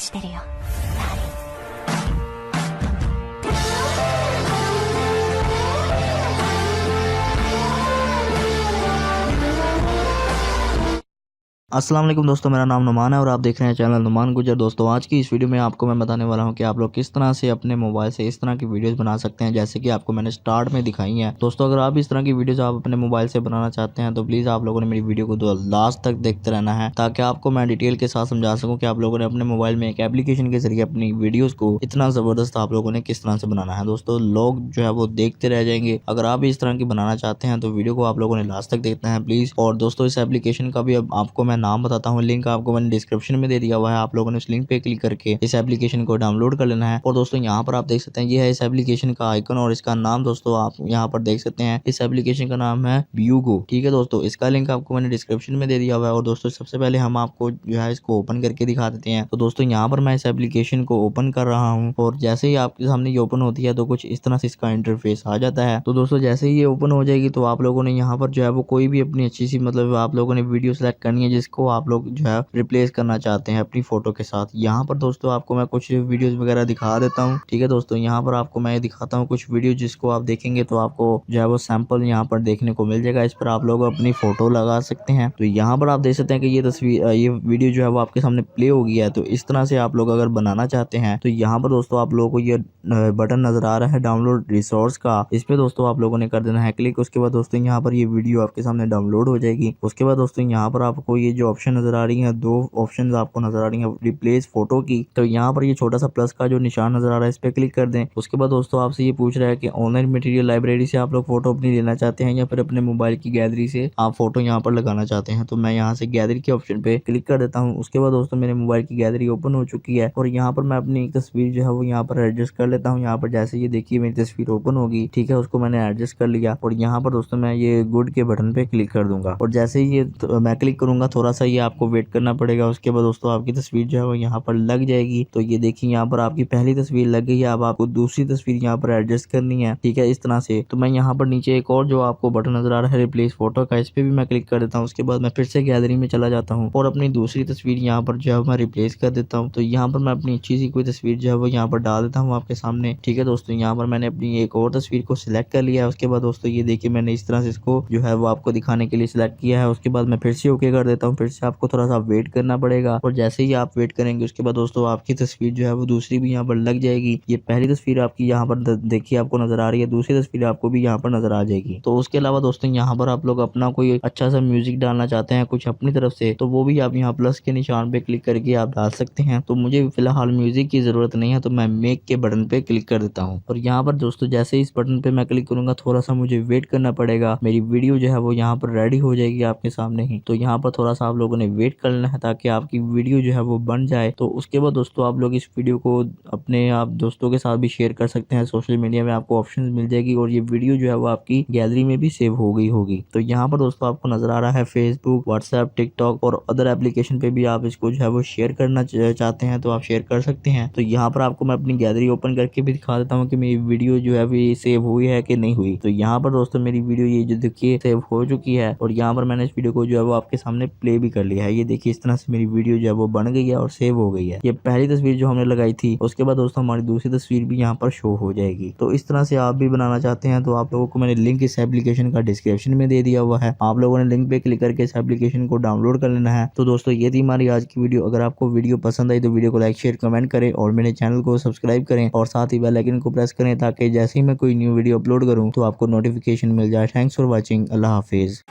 してるよ。अस्सलाम वालेकुम दोस्तों, मेरा नाम नुमान है और आप देख रहे हैं चैनल नुमान गुजर। दोस्तों आज की इस वीडियो में आपको मैं बताने वाला हूं कि आप लोग किस तरह से अपने मोबाइल से इस तरह की वीडियोस बना सकते हैं जैसे कि आपको मैंने स्टार्ट में दिखाई हैं। दोस्तों अगर आप इस तरह की वीडियोस आप अपने मोबाइल से बनाना चाहते हैं तो प्लीज़ आप लोगों ने मेरी वीडियो को लास्ट तक देखते रहना है ताकि आपको मैं डिटेल के साथ समझा सकूँ कि आप लोगों ने अपने मोबाइल में एक एप्लीकेशन के जरिए अपनी वीडियोज़ को इतना ज़बरदस्त आप लोगों ने किस तरह से बनाना है। दोस्तों लोग जो है वो देखते रह जाएंगे। अगर आप इस तरह की बनाना चाहते हैं तो वीडियो को आप लोगों ने लास्ट तक देखना है प्लीज़। और दोस्तों इस एप्लीकेशन का भी अब आपको मैं नाम बताता हूँ, लिंक आपको मैंने डिस्क्रिप्शन में दे दिया हुआ है। आप लोगों ने उस लिंक पे क्लिक करके इस एप्लीकेशन को डाउनलोड कर लेना है। और दोस्तों यहाँ पर आप देख सकते हैं ये है इस एप्लीकेशन का आइकन और इसका नाम। दोस्तों आप यहाँ पर देख सकते हैं इस एप्लीकेशन का नाम है ब्यूगो। ठीक है दोस्तों, इसका लिंक आपको मैंने डिस्क्रिप्शन में दे दिया हुआ है। और दोस्तों सबसे पहले हम आपको जो है इसको ओपन करके दिखा देते हैं। तो दोस्तों यहाँ पर मैं इस एप्लीकेशन को ओपन कर रहा हूँ और जैसे ही आपके सामने ये ओपन होती है तो कुछ इस तरह से इसका इंटरफेस आ जाता है। तो दोस्तों जैसे ही ये ओपन हो जाएगी तो आप लोगों ने यहाँ पर जो है वो कोई भी अपनी अच्छी सी मतलब आप लोगों ने वीडियो सेलेक्ट करनी है जिसको आप लोग जो है रिप्लेस करना चाहते हैं अपनी फोटो के साथ। यहाँ पर दोस्तों आपको मैं कुछ वीडियोस वगैरह दिखा देता हूँ। ठीक है दोस्तों, यहाँ पर आपको मैं दिखाता हूँ कुछ वीडियो जिसको आप देखेंगे तो आपको जो है वो सैंपल यहाँ पर देखने को मिल जाएगा। इस पर आप लोग अपनी फोटो लगा सकते हैं। तो यहाँ पर आप देख सकते हैं कि ये तस्वीर ये वीडियो जो है वो आपके सामने प्ले हो गया है। तो इस तरह से आप लोग अगर बनाना चाहते हैं तो यहाँ पर दोस्तों आप लोगों को ये बटन नजर आ रहा है डाउनलोड रिसोर्स का, इस पे दोस्तों आप लोगों ने कर देना है क्लिक। उसके बाद दोस्तों यहाँ पर ये वीडियो आपके सामने डाउनलोड हो जाएगी। उसके बाद दोस्तों यहाँ पर आपको ये जो ऑप्शन नजर आ रही है, दो ऑप्शन आपको नजर आ रही है रिप्लेस फोटो की। तो यहाँ पर ये छोटा सा प्लस का जो निशान नजर आ रहा है इस पे क्लिक कर दें। उसके बाद दोस्तों आपसे ये पूछ रहा है कि ऑनलाइन मटेरियल लाइब्रेरी से आप लोग फोटो अपनी लेना चाहते हैं या फिर अपने मोबाइल की गैलरी से आप फोटो यहाँ पर लगाना चाहते हैं। तो मैं यहाँ से गैलरी के ऑप्शन पे क्लिक कर देता हूँ। उसके बाद दोस्तों मेरे मोबाइल की गैलरी ओपन हो चुकी है और यहाँ पर मैं अपनी एक तस्वीर जो है वो यहाँ पर एडजस्ट कर लेता हूँ। यहाँ पर जैसे ये देखिए मेरी तस्वीर ओपन होगी, ठीक है, उसको मैंने एडजस्ट कर लिया और यहाँ पर दोस्तों मैं ये गुड के बटन पे क्लिक कर दूंगा। और जैसे ही ये मैं क्लिक करूंगा थोड़ा सा ये आपको वेट करना पड़ेगा। उसके बाद दोस्तों आपकी तस्वीर जो है वो यहाँ पर लग जाएगी। तो ये देखिए यहाँ पर आपकी पहली तस्वीर लग गई है। अब आपको दूसरी तस्वीर यहाँ पर एडजस्ट करनी है, ठीक है, इस तरह से। तो मैं यहाँ पर नीचे एक और जो आपको बटन नजर आ रहा है रिप्लेस फोटो का, इस पे भी मैं क्लिक कर देता हूँ। उसके बाद मैं फिर से गैलरी में चला जाता हूँ और अपनी दूसरी तस्वीर यहाँ पर जो है मैं रिप्लेस कर देता हूँ। तो यहाँ पर मैं अपनी अच्छी सी कोई तस्वीर जो है वो यहाँ पर डाल देता हूँ आपके सामने। ठीक है दोस्तों, यहाँ पर मैंने अपनी एक और तस्वीर को सिलेक्ट कर लिया है। उसके बाद दोस्तों ये देखिए मैंने इस तरह से इसको जो है वो आपको दिखाने के लिए सिलेक्ट किया है। उसके बाद मैं फिर से ओके कर देता हूँ। फिर से आपको थोड़ा सा वेट करना पड़ेगा और जैसे ही आप वेट करेंगे उसके बाद दोस्तों आपकी तस्वीर जो है वो दूसरी भी यहाँ पर लग जाएगी। ये पहली तस्वीर आपकी यहाँ पर देखिए आपको नजर आ रही है, दूसरी तस्वीर आपको भी यहाँ पर नजर आ जाएगी। तो उसके अलावा दोस्तों यहाँ पर आप लोग अपना कोई अच्छा सा म्यूजिक डालना चाहते हैं कुछ अपनी तरफ से तो वो भी आप यहाँ प्लस के निशान पे क्लिक करके आप डाल सकते हैं। तो मुझे फिलहाल म्यूजिक की जरूरत नहीं है तो मैं मेक के बटन पे क्लिक कर देता हूँ। और यहाँ पर दोस्तों जैसे इस बटन पे मैं क्लिक करूंगा थोड़ा सा मुझे वेट करना पड़ेगा, मेरी वीडियो जो है वो यहाँ पर रेडी हो जाएगी आपके सामने ही। तो यहाँ पर थोड़ा सा आप लोगों ने वेट करना है ताकि आपकी वीडियो जो है वो बन जाए। तो उसके बाद दोस्तों आप लोग इस वीडियो को अपने आप दोस्तों के साथ भी शेयर कर सकते हैं। सोशल मीडिया में आपको ऑप्शन मिल जाएगी और ये वीडियो जो है वो आपकी गैलरी में भी सेव हो गई होगी। तो यहाँ पर दोस्तों आपको नजर आ रहा है फेसबुक, व्हाट्सएप, टिकटॉक और अदर एप्लीकेशन पे भी आप इसको जो है वो शेयर करना चाहते हैं तो आप शेयर कर सकते हैं। तो यहाँ पर आपको मैं अपनी गैलरी ओपन करके भी दिखा देता हूँ कि मेरी वीडियो जो है वो सेव हुई है कि नहीं हुई। तो यहाँ पर दोस्तों मेरी वीडियो ये जो देखिए सेव हो चुकी है और यहाँ पर मैंने इस वीडियो को जो है वो आपके सामने प्ले भी कर लिया है। ये देखिए इस तरह से मेरी वीडियो जो है वो बन गई है और सेव हो गई है। ये पहली तस्वीर जो हमने लगाई थी। उसके बाद दोस्तों हमारी दूसरी तस्वीर भी यहाँ पर शो हो जाएगी। तो इस तरह से आप भी बनाना चाहते हैं तो आप लोगों को मैंने लिंक इस एप्लीकेशन का डिस्क्रिप्शन में दे दिया हुआ है। आप लोगों ने लिंक पे क्लिक करके इस एप्लीकेशन को डाउनलोड कर लेना है। तो दोस्तों ये थी हमारी आज की वीडियो। अगर आपको वीडियो पसंद आई तो वीडियो को लाइक, शेयर, कमेंट करें और मेरे चैनल को सब्सक्राइब करें और साथ ही बेल आइकन को प्रेस करें ताकि जैसे ही मैं कोई न्यू वीडियो अपलोड करूँ तो आपको नोटिफिकेशन मिल जाए। Thanks for watching. Allah Hafiz.